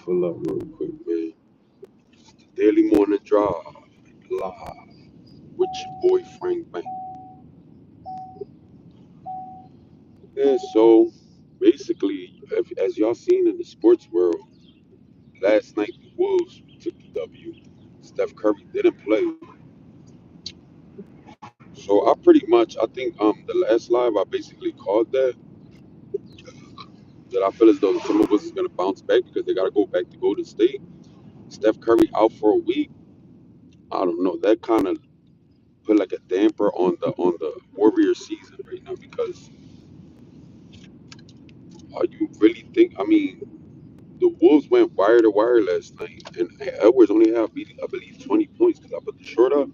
Pull up real quick, man. Daily morning drive live with your boy Frank Bank. Yeah, so basically, as y'all seen in the sports world, last night the Wolves took the W. Steph Curry didn't play, so I think the last live I basically called that I feel as though the Timberwolves is gonna bounce back because they gotta go back to Golden State. Steph Curry out for a week. I don't know. That kind of put like a damper on the Warriors season right now because you really think? I mean, the Wolves went wire to wire last night, and Edwards only had, I believe, 20 points because I put the short up.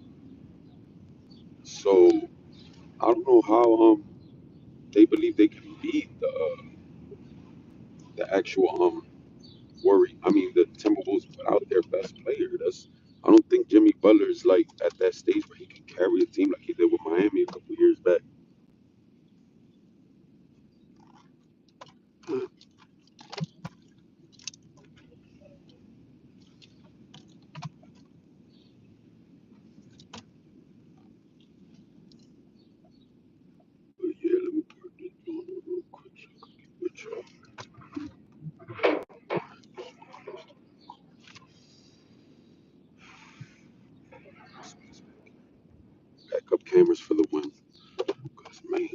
So I don't know how they believe they can beat the actual the Timberwolves without their best player. That's I don't think Jimmy Butler's like at that stage where he can carry a team like he did with Miami a couple years back. But yeah, let me put this on real quick so I can get with y'all. Backup cameras for the win. Cause man,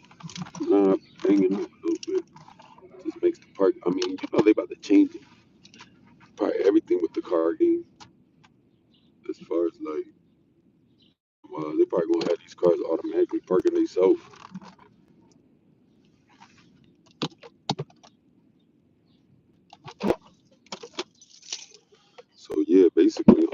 nah, I be banging up a little bit. Just makes the park. I mean, they about to change it. Probably everything with the car game. As far as like, they probably gonna have these cars automatically parking themselves. So yeah, basically,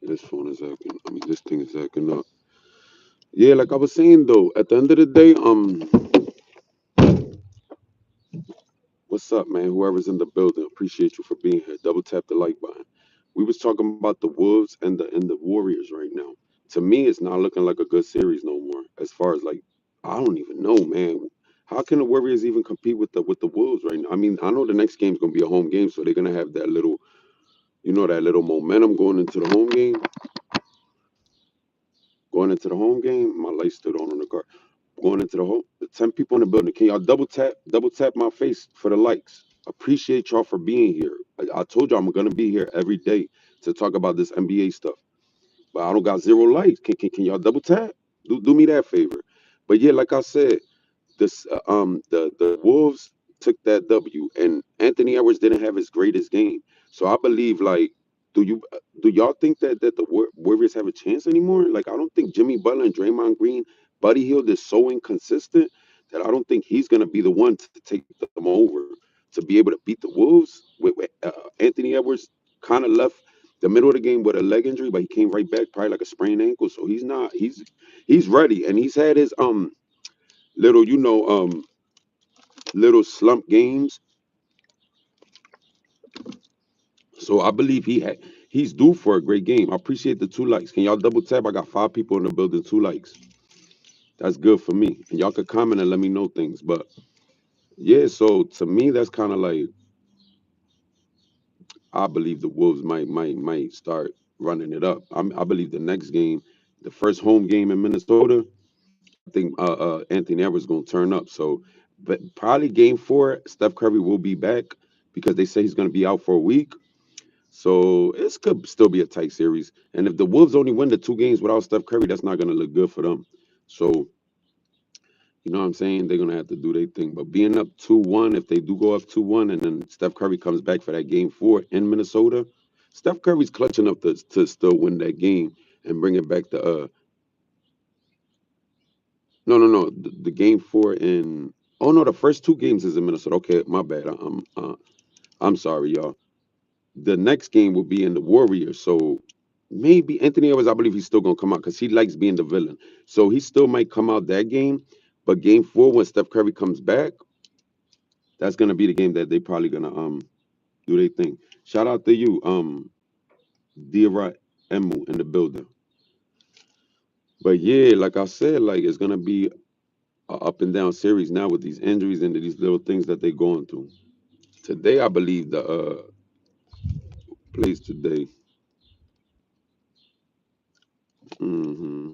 this phone is acting. I mean, this thing is acting up. Yeah, like I was saying though, at the end of the day, what's up, man? Whoever's in the building, appreciate you for being here. Double tap the like button. We was talking about the Wolves and the Warriors right now. To me, it's not looking like a good series no more. As far as like, I don't even know, man. How can the Warriors even compete with the Wolves right now? I mean, I know the next game's gonna be a home game, so they're gonna have that little, that little momentum going into the home game. Going into the home game, my light stood on the car. Going into the 10 people in the building. Can y'all double tap my face for the likes? Appreciate y'all for being here. I told y'all I'm gonna be here every day to talk about this NBA stuff. But I don't got zero likes. Can y'all double tap? Do me that favor. But yeah, like I said, the Wolves took that W, and Anthony Edwards didn't have his greatest game. So I believe like, do y'all think that the Warriors have a chance anymore? Like I don't think Jimmy Butler and Draymond Green, Buddy Hield is so inconsistent that I don't think he's gonna be the one to take them over to be able to beat the Wolves. With Anthony Edwards kind of left the middle of the game with a leg injury, but he came right back probably like a sprained ankle. So he's not he's ready, and he's had his little little slump games. So I believe he's due for a great game. I appreciate the 2 likes. Can y'all double tap? I got 5 people in the building, 2 likes. That's good for me. And y'all could comment and let me know things. But yeah, so to me, that's kind of like I believe the Wolves might start running it up. I believe the next game, the first home game in Minnesota, I think Anthony Edwards gonna turn up. So, but probably game 4, Steph Curry will be back because they say he's gonna be out for a week. So it could still be a tight series. And if the Wolves only win the 2 games without Steph Curry, that's not gonna look good for them. So you know what I'm saying? They're gonna have to do their thing. But being up 2-1, if they do go up 2-1, and then Steph Curry comes back for that game 4 in Minnesota, Steph Curry's clutch enough to still win that game and bring it back to no, the game 4 in oh no, the first 2 games is in Minnesota. Okay, my bad. I'm sorry, y'all. The next game will be in the Warriors. So maybe Anthony Edwards, I believe he's still gonna come out because he likes being the villain. So he still might come out that game. But game four, when Steph Curry comes back, that's gonna be the game that they probably gonna do their thing. Shout out to you, Dira Emu in the building. But yeah, like I said, like it's gonna be a up and down series now with these injuries and these little things that they're going through. Today, I believe the plays today. hmm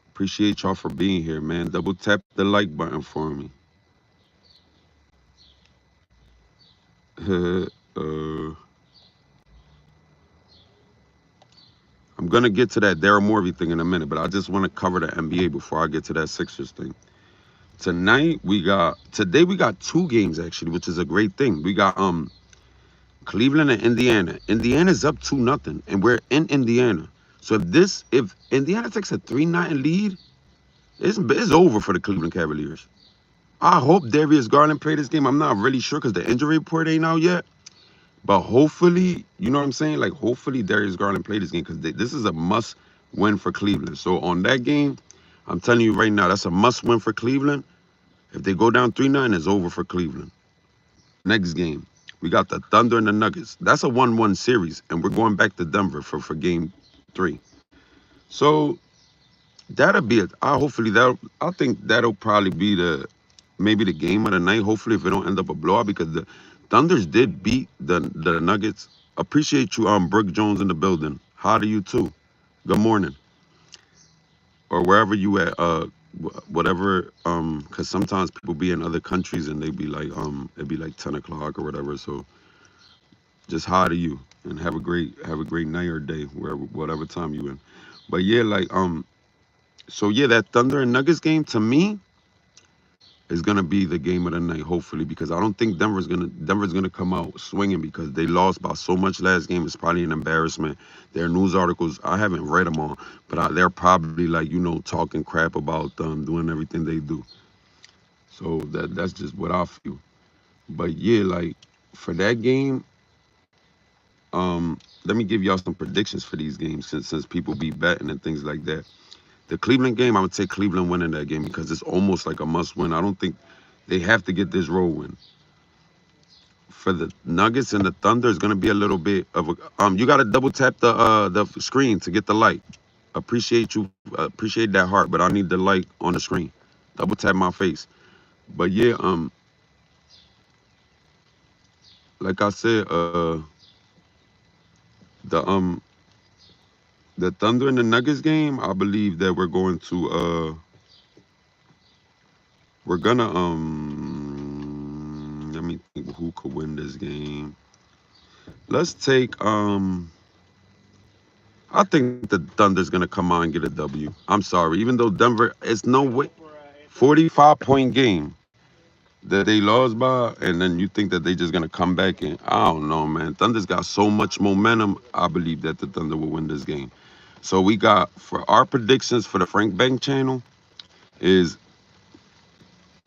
Appreciate y'all for being here, man. Double tap the like button for me. uh, I'm gonna get to that Daryl Morey thing in a minute, but I just want to cover the NBA before I get to that Sixers thing. Today we got two games actually, which is a great thing. We got Cleveland and Indiana. Indiana's up 2-0, and we're in Indiana. So if Indiana takes a 3-0 lead, it's over for the Cleveland Cavaliers. I hope Darius Garland played this game. I'm not really sure because the injury report ain't out yet. But hopefully, you know what I'm saying? Like, hopefully Darius Garland played this game because this is a must win for Cleveland. So on that game, I'm telling you right now, that's a must win for Cleveland. If they go down 3-0, it's over for Cleveland. Next game, we got the Thunder and the Nuggets. That's a 1-1 series, and we're going back to Denver for game three. So that'll be it. I think that'll probably be maybe the game of the night. Hopefully, if it don't end up a blowout, because the Thunders did beat the Nuggets. Appreciate you, Brooke Jones in the building. How do you too? Good morning, or wherever you at. Whatever. Cause sometimes people be in other countries and they be like, it'd be like 10 o'clock or whatever. So just hi to you and have a great night or day wherever whatever time you in. But yeah, like so yeah, that Thunder and Nuggets game to me is gonna be the game of the night, hopefully, because I don't think Denver's gonna come out swinging because they lost by so much last game. It's probably an embarrassment. Their news articles, I haven't read them all, but they're probably like talking crap about them doing everything they do. So that's just what I feel. But yeah, like for that game, let me give y'all some predictions for these games since people be betting and things like that. The Cleveland game, I would say Cleveland winning that game because it's almost like a must win. I don't think they have to get this road win. For the Nuggets and the Thunder is going to be a little bit of a you got to double tap the screen to get the light. Appreciate you, appreciate that heart, but I need the light on the screen. Double tap my face. But yeah, like I said, the the Thunder and the Nuggets game, I believe that we're gonna let me think who could win this game. Let's take I think the Thunder's gonna come on and get a W. I'm sorry, even though Denver, it's no way 45-point game that they lost by, and then you think that they just gonna come back in. I don't know, man. Thunder's got so much momentum. I believe that the Thunder will win this game. So we got for our predictions for the Frank Bank channel is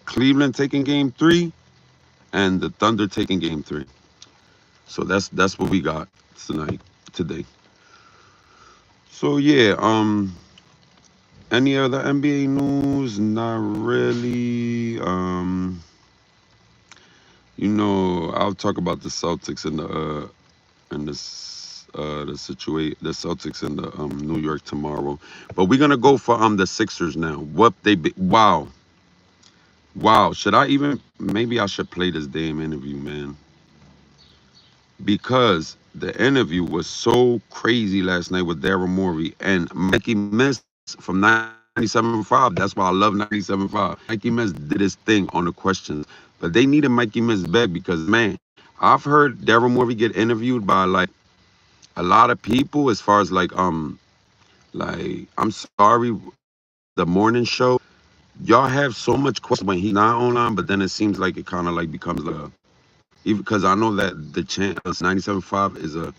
Cleveland taking game three and the Thunder taking game three. So that's what we got today. So yeah, any other NBA news? Not really. I'll talk about the Celtics and the Celtics and the New York tomorrow. But we're gonna go for the Sixers now. Wow. Wow. Should I even maybe I should play this damn interview, man. Because the interview was so crazy last night with Daryl Morey and Mikey Miss from 97.5. That's why I love 97.5. Mikey Miss did his thing on the questions. But they needed Mikey Miss back because, man, I've heard Daryl Morey get interviewed by like a lot of people as far as like I'm sorry, the morning show. Y'all have so much questions when he's not online, but then it seems like it kind of like becomes like even because I know that the chant 97.5 is a,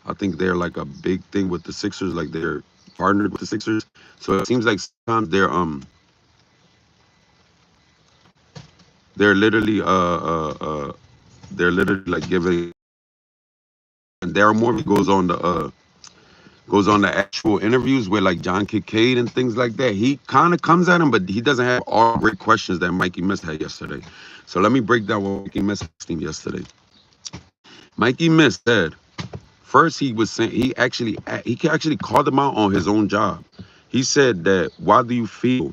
I think they're like a big thing with the Sixers, like they're partnered with the Sixers. So it seems like sometimes they're literally they're literally like giving, and Daryl Morey goes on the actual interviews with like John Kincaid and things like that. He kind of comes at him, but he doesn't have all the great questions that Mikey Miss had yesterday. So let me break down what Mikey Miss asked him yesterday. Mikey Miss said first he was saying he actually called him out on his own job. He said that why do you feel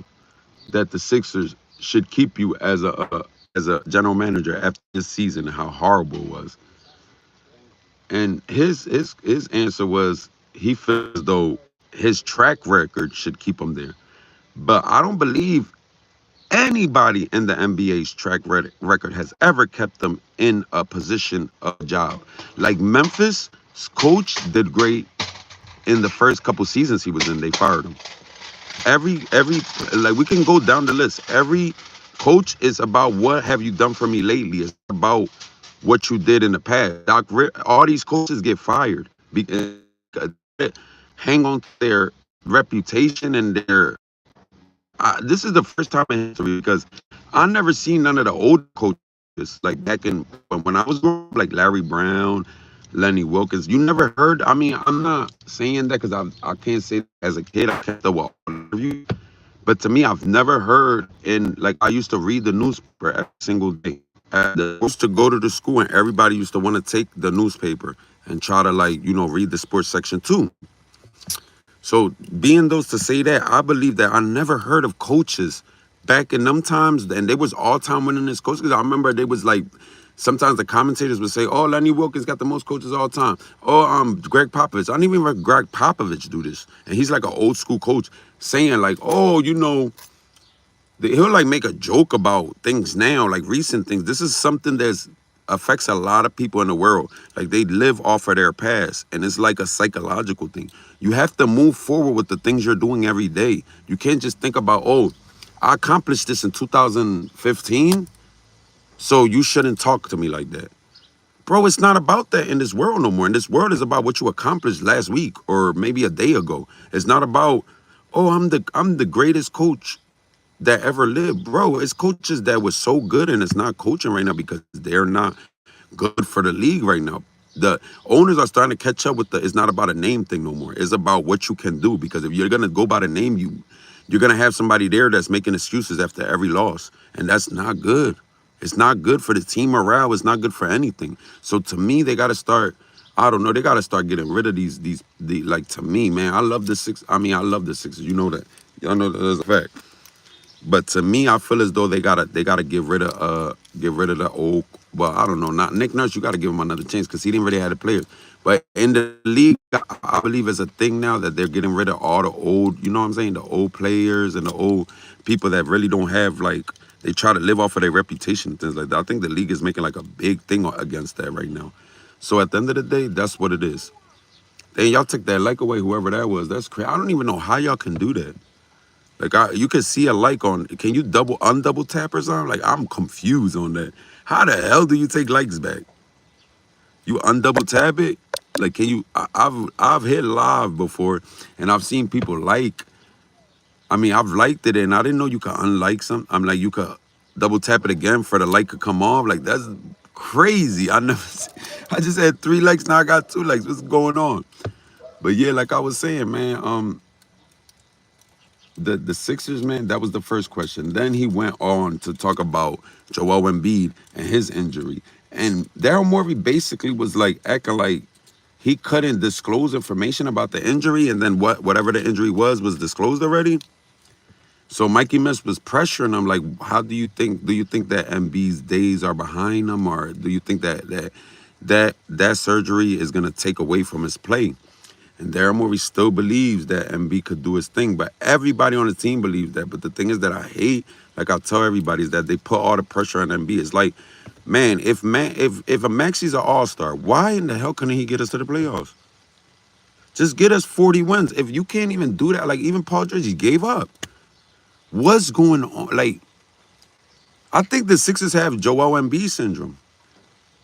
that the Sixers should keep you as a general manager after this season and how horrible it was? And his answer was he feels as though his track record should keep him there. But I don't believe anybody in the NBA's record has ever kept them in a position of job. Like Memphis' coach did great in the first couple seasons he was in. They fired him. Every like we can go down the list. Every coach is about what have you done for me lately. It's about what you did in the past. All these coaches get fired because hang on to their reputation and their. This is the first time in history because I never seen none of the old coaches like back in when I was growing up, like Larry Brown, Lenny Wilkins. You never heard. I mean, I'm not saying that because I can't say that as a kid I kept up with all the interviews. But to me, I've never heard in like I used to read the newspaper every single day. I used to go to the school and everybody used to want to take the newspaper and try to like, read the sports section too. So being those to say that, I believe that I never heard of coaches back in them times, and they was all time winningest coaches. Because I remember they was like, sometimes the commentators would say, "Oh, Lenny Wilkins got the most coaches all time." Oh, Greg Popovich. I didn't even heard Greg Popovich do this, and he's like an old school coach saying like, "Oh, he'll like make a joke about things now, like recent things. This is something that's affects a lot of people in the world. Like they live off of their past, and it's like a psychological thing. You have to move forward with the things you're doing every day. You can't just think about, oh, I accomplished this in 2015, so you shouldn't talk to me like that. Bro, it's not about that in this world no more. In this world is about what you accomplished last week or maybe a day ago. It's not about, oh, I'm the greatest coach that ever lived. Bro, it's coaches that was so good and it's not coaching right now because they're not good for the league right now. The owners are starting to catch up with it's not about a name thing no more. It's about what you can do. Because if you're gonna go by the name, you're gonna have somebody there that's making excuses after every loss. And that's not good. It's not good for the team morale. It's not good for anything. So to me, they gotta start. I don't know. They gotta start getting rid of like to me, man. I love the six. I mean, I love the Sixers. You know that. Y'all know that as a fact. But to me, I feel as though they gotta get rid of the old. Well, I don't know. Not Nick Nurse. You gotta give him another chance because he didn't really have the players. But in the league, I believe it's a thing now that they're getting rid of all the old. You know what I'm saying? The old players and the old people that really don't have like. They try to live off of their reputation and things like that. I think the league is making like a big thing against that right now. So at the end of the day, that's what it is. And y'all took that like away, whoever that was. That's crazy. I don't even know how y'all can do that. Like you can see a like on. Can you undouble tap or something? Like I'm confused on that. How the hell do you take likes back? You undouble tap it? Like can you? I've hit live before, and I've seen people like. I mean, I've liked it, and I didn't know you could unlike some. I'm like you could double tap it again for the like to come off. Like that's crazy. I never. I just had 3 likes. Now I got 2 likes. What's going on? But yeah, like I was saying, man. The Sixers, man, that was the first question. Then he went on to talk about Joel Embiid and his injury. And Daryl Morey basically was like acting like he couldn't disclose information about the injury, and then whatever the injury was disclosed already. So Mikey Miss was pressuring him like, how do you think that Embiid's days are behind him, or do you think that surgery is gonna take away from his play? And Daryl Morey still believes that MB could do his thing, but everybody on the team believes that. But the thing is that I hate, like I tell everybody, is that they put all the pressure on MB. It's like, man, if a Maxi's an all-star, why in the hell couldn't he get us to the playoffs? Just get us 40 wins. If you can't even do that, like even Paul George, he gave up. What's going on? Like, I think the Sixers have Joel Embiid syndrome.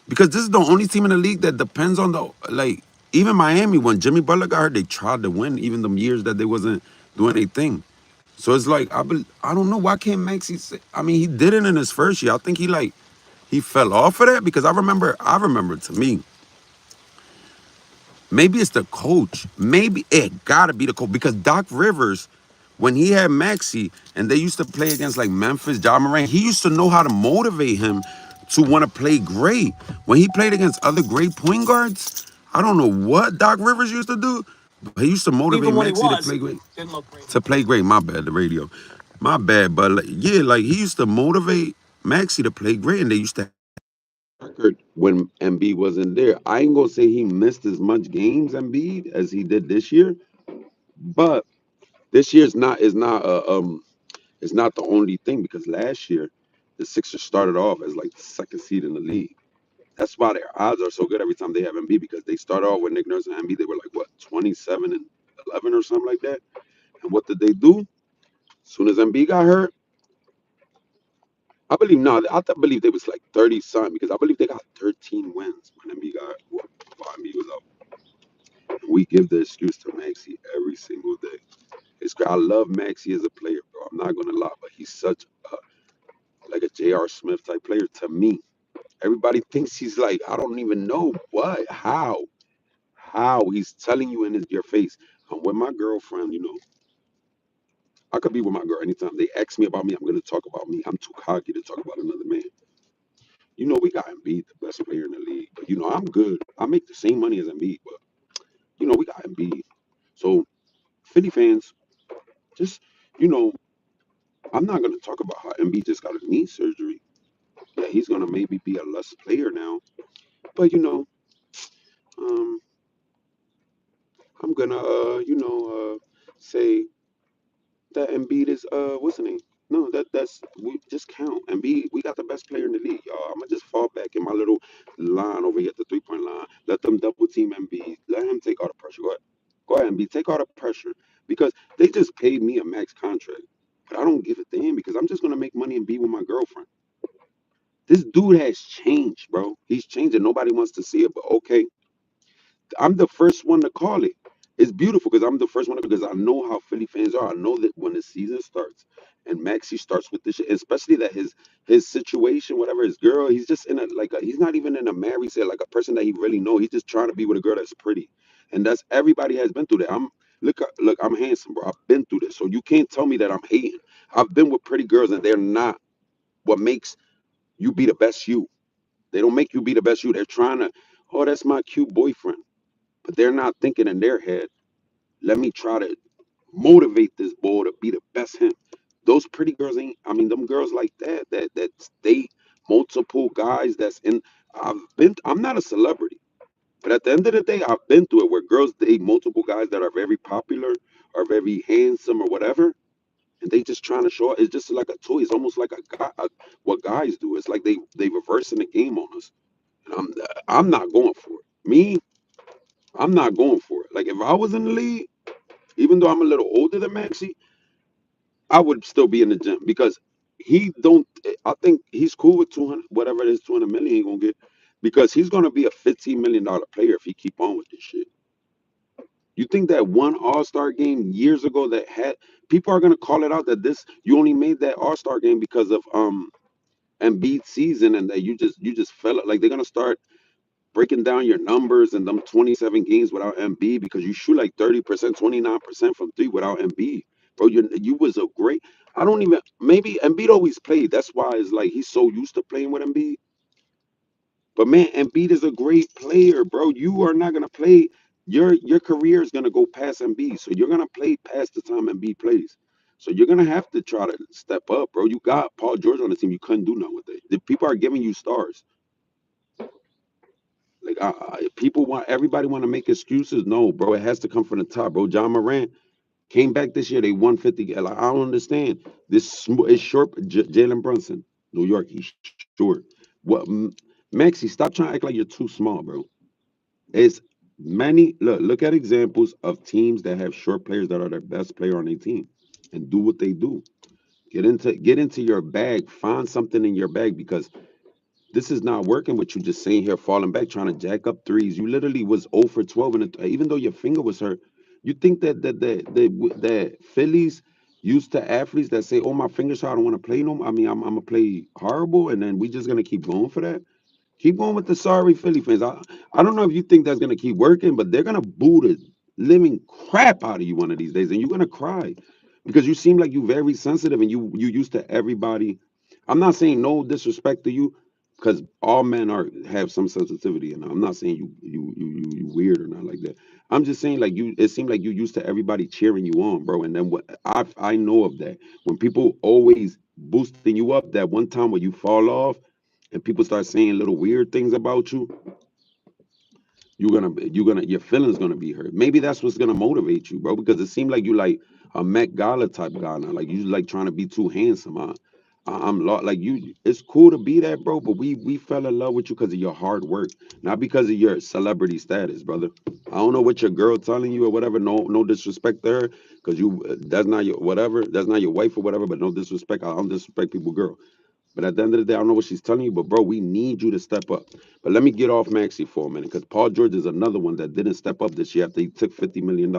Because this is the only team in the league that depends on the like. Even Miami, when Jimmy Butler got hurt, they tried to win. Even the years that they wasn't doing anything. So it's like I don't know why can't Maxey say. I mean, he did it in his first year. I think he fell off of that because I remember to me. Maybe it's the coach. Maybe it gotta be the coach because Doc Rivers, when he had Maxey and they used to play against like Memphis, Ja Morant, he used to know how to motivate him to want to play great. When he played against other great point guards, I don't know what Doc Rivers used to do, but he used to motivate Even when he Maxey to was, play great. didn't look great. To play great, my bad, the radio. My bad, but like, yeah, like he used to motivate Maxey to play great, and they used to record when Embiid wasn't there. I ain't gonna say he missed as much games Embiid as he did this year, but this year's not is not it's not the only thing because last year the Sixers started off as like the second seed in the league. That's why their odds are so good every time they have Embiid because they started off with Nick Nurse and Embiid. They were like what 27-11 or something like that. And what did they do? As soon as Embiid got hurt, I believe no, believe they was like 30 something because I believe they got 13 wins when Embiid got while Embiid was out. We give the excuse to Maxey every single day. It's great. I love Maxey as a player, bro. I'm not gonna lie, but he's such a like a J.R. Smith type player to me. Everybody thinks he's like I don't even know what, how he's telling you in your face. I'm with my girlfriend, you know. I could be with my girl anytime. They ask me about me, I'm gonna talk about me. I'm too cocky to talk about another man. You know, we got Embiid, the best player in the league. But you know, I'm good. I make the same money as Embiid, but you know, we got Embiid. So Philly fans, just you know, I'm not gonna talk about how Embiid just got a knee surgery. Yeah, he's gonna maybe be a less player now. But you know, um, I'm gonna say that Embiid is what's the name? No, that's we just count. Embiid, we got the best player in the league, y'all. I'm gonna just fall back in my little line over here at the 3 point line. Let them double team Embiid. Let him take all the pressure. Go ahead, Embiid, take all the pressure because they just paid me a max contract. But I don't give a damn because I'm just gonna make money and be with my girlfriend. This dude has changed, bro. He's changed and nobody wants to see it, but okay. I'm the first one to call it. It's beautiful because I'm the first one because I know how Philly fans are. I know that when the season starts and Maxie starts with this shit, especially that his situation, whatever his girl, he's just in a he's not even in a married set, like a person that he really know. He's just trying to be with a girl that's pretty, and that's everybody has been through that. Look, I'm handsome, bro. I've been through this, so you can't tell me that I'm hating. I've been with pretty girls, and they're not what makes you be the best you. They don't make you be the best you. They're trying to, oh, that's my cute boyfriend. But they're not thinking in their head, let me try to motivate this boy to be the best him. Those pretty girls ain't, I mean, them girls like that date multiple guys that's in, I'm not a celebrity, but at the end of the day, I've been through it where girls date multiple guys that are very popular, are very handsome or whatever, and they just trying to show it. It's just like a toy. It's almost like what guys do. It's like they reversing the game on us. And I'm not going for it. Me, I'm not going for it. Like if I was in the league, even though I'm a little older than Maxi, I would still be in the gym because he don't. I think he's cool with 200, whatever it is, 200 million he gonna get, because he's gonna be a $15 million player if he keep on with this shit. You think that one All Star game years ago that had people are gonna call it out that this you only made that All Star game because of Embiid season and that you just fell like they're gonna start breaking down your numbers and them 27 games without MB because you shoot like 30%, 29% from three without MB. Bro, you was a great. I don't even maybe Embiid always played. That's why it's like he's so used to playing with Embiid. But man, Embiid is a great player, bro. You are not gonna play. Your career is gonna go past Embiid, so you're gonna play past the time Embiid plays. So you're gonna have to try to step up, bro. You got Paul George on the team. You couldn't do nothing with it. The people are giving you stars. Like people want everybody want to make excuses. No, bro, it has to come from the top, bro. John Morant came back this year. They won 50. Like, I don't understand. Is short. Jalen Brunson, New York. He's short. What, Maxie? Stop trying to act like you're too small, bro. It's many. Look at examples of teams that have short players that are their best player on their team, and do what they do. Get into your bag. Find something in your bag because this is not working with you just sitting here falling back trying to jack up threes. You literally was 0 for 12 even though your finger was hurt. You think that Phillies used to athletes that say, "Oh, my finger's hurt, I don't want to play no more." I mean, I'm gonna play horrible, and then we just gonna keep going for that. Keep going with the sorry Philly fans. I don't know if you think that's gonna keep working, but they're gonna boo the living crap out of you one of these days, and you're gonna cry because you seem like you very sensitive and you used to everybody. I'm not saying no disrespect to you, because all men are have some sensitivity, and I'm not saying you weird or not like that. I'm just saying like you. It seemed like you used to everybody cheering you on, bro. And then what I know of that when people always boosting you up, that one time when you fall off and people start saying little weird things about you, your feelings gonna be hurt. Maybe that's what's gonna motivate you, bro. Because it seemed like you like a Met Gala type guy now. Like you like trying to be too handsome. Like you. It's cool to be that, bro. But we fell in love with you because of your hard work, not because of your celebrity status, brother. I don't know what your girl telling you or whatever. No disrespect to her, because you that's not your whatever. That's not your wife or whatever. But no disrespect. I don't disrespect people, girl. But at the end of the day, I don't know what she's telling you, but bro, we need you to step up. But let me get off Maxi for a minute, because Paul George is another one that didn't step up this year after he took $50 million.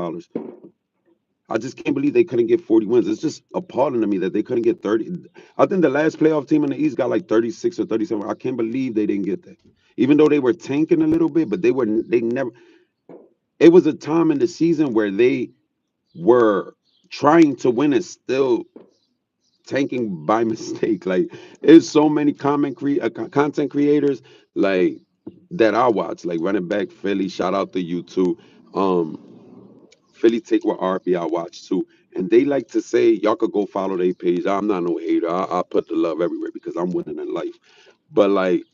I just can't believe they couldn't get 40 wins. It's just appalling to me that they couldn't get 30. I think the last playoff team in the East got like 36 or 37. I can't believe they didn't get that. Even though they were tanking a little bit, but they never. It was a time in the season where they were trying to win and still tanking by mistake. Like there's so many content creators like that I watch, like running back Philly. Shout out to you too. Um, Philly take with RB I watch too, and they like to say y'all could go follow their page. I'm not no hater. I put the love everywhere because I'm winning in life. But like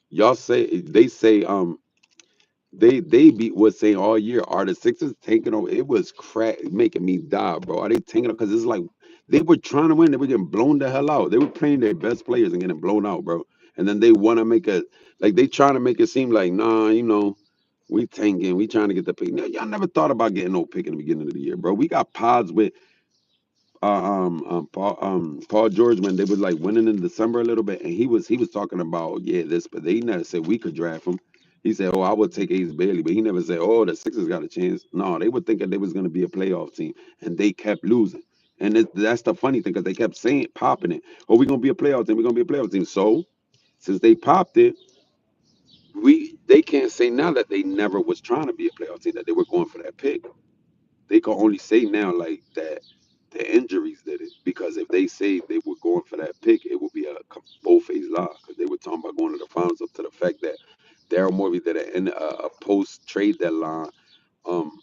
y'all say, they say they beat was saying all year, are the Sixers taking over? It was making me die, bro. Are they taking it? Because it's like they were trying to win, they were getting blown the hell out. They were playing their best players and getting blown out, bro. And then they want to make it like they trying to make it seem like, nah, we tanking, we trying to get the pick. Y'all never thought about getting no pick in the beginning of the year, bro. We got pods with Paul George when they was like winning in December a little bit, and he was talking about, yeah, this, but they never said we could draft him. He said, "Oh, I would take Ace Bailey," but he never said, "Oh, the Sixers got a chance." No, they were thinking they was gonna be a playoff team, and they kept losing. And that's the funny thing because they kept saying, popping it, "Oh, we're gonna be a playoff team. We're gonna be a playoff team." So since they popped it, they can't say now that they never was trying to be a playoff team, that they were going for that pick. They can only say now like that the injuries did it, because if they say they were going for that pick, it would be a bold-faced lie, because they were talking about going to the finals up to the fact that Daryl Morey did a post trade deadline um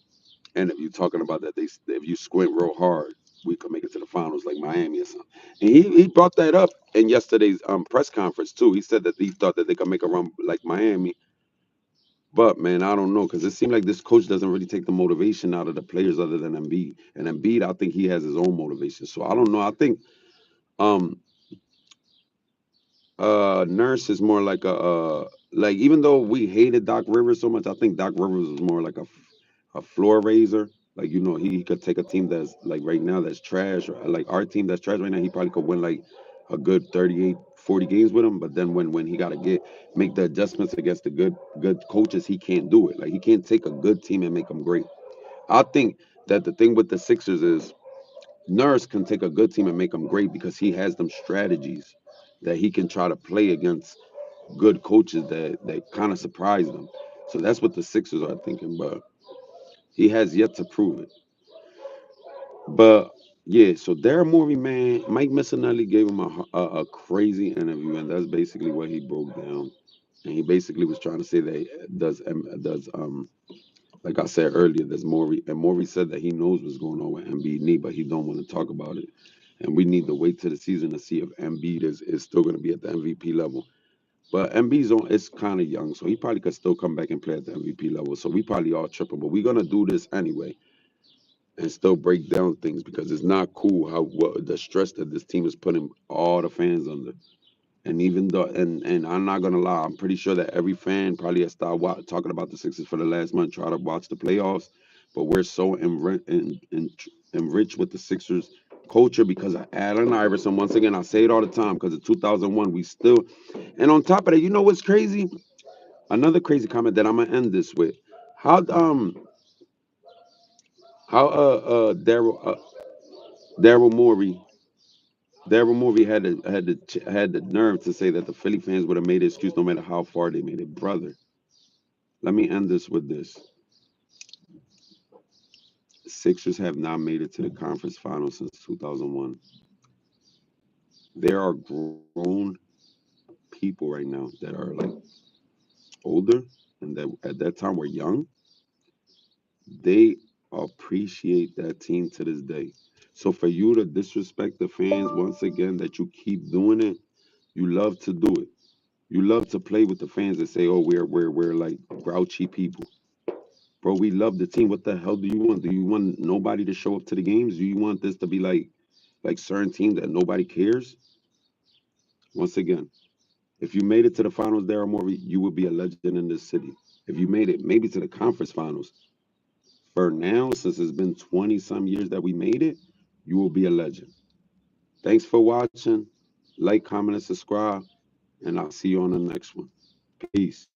interview talking about that if you squint real hard, we could make it to the finals like Miami or something. And he brought that up in yesterday's press conference too. He said that he thought that they could make a run like Miami. But man, I don't know, because it seemed like this coach doesn't really take the motivation out of the players other than Embiid. And Embiid, I think he has his own motivation. So I don't know. I think um Nurse is more like like, even though we hated Doc Rivers so much, I think Doc Rivers was more like a floor raiser. Like, he could take a team that's like right now that's trash, or like our team that's trash right now, he probably could win like a good 38, 40 games with him. But then when he gotta make the adjustments against the good coaches, he can't do it. Like he can't take a good team and make them great. I think that the thing with the Sixers is Nurse can take a good team and make them great because he has them strategies that he can try to play against good coaches that kind of surprise them. So that's what the Sixers are thinking, but he has yet to prove it. But yeah, so Daryl Morey, man, Mike Missinelli gave him a crazy interview, and that's basically what he broke down. And he basically was trying to say that does like I said earlier, there's Morey, and Morey said that he knows what's going on with Embiid knee, but he don't want to talk about it. And we need to wait to the season to see if Embiid is still going to be at the MVP level. But MB's on it's kind of young, so he probably could still come back and play at the MVP level. So we probably all tripping, but we're gonna do this anyway and still break down things because it's not cool how what the stress that this team is putting all the fans under. And even though, and I'm not gonna lie, I'm pretty sure that every fan probably has started talking about the Sixers for the last month, try to watch the playoffs. But we're so enriched with the Sixers culture because of Allen Iverson. Once again, I say it all the time because of 2001, we still. And on top of that, you know what's crazy? Another crazy comment that I'm gonna end this with. How Daryl Morey had the nerve to say that the Philly fans would have made an excuse no matter how far they made it. Brother, let me end this with this. Sixers have not made it to the conference finals since 2001. There are grown people right now that are like older and that at that time were young. They appreciate that team to this day. So for you to disrespect the fans once again, that you keep doing it, you love to do it. You love to play with the fans and say, "Oh, we're like grouchy people." Bro, we love the team. What the hell do you want? Do you want nobody to show up to the games? Do you want this to be like certain teams that nobody cares? Once again, if you made it to the finals, Daryl Morey, you would be a legend in this city. If you made it maybe to the conference finals, for now, since it's been 20 some years that we made it, you will be a legend. Thanks for watching. Like, comment, and subscribe, and I'll see you on the next one. Peace.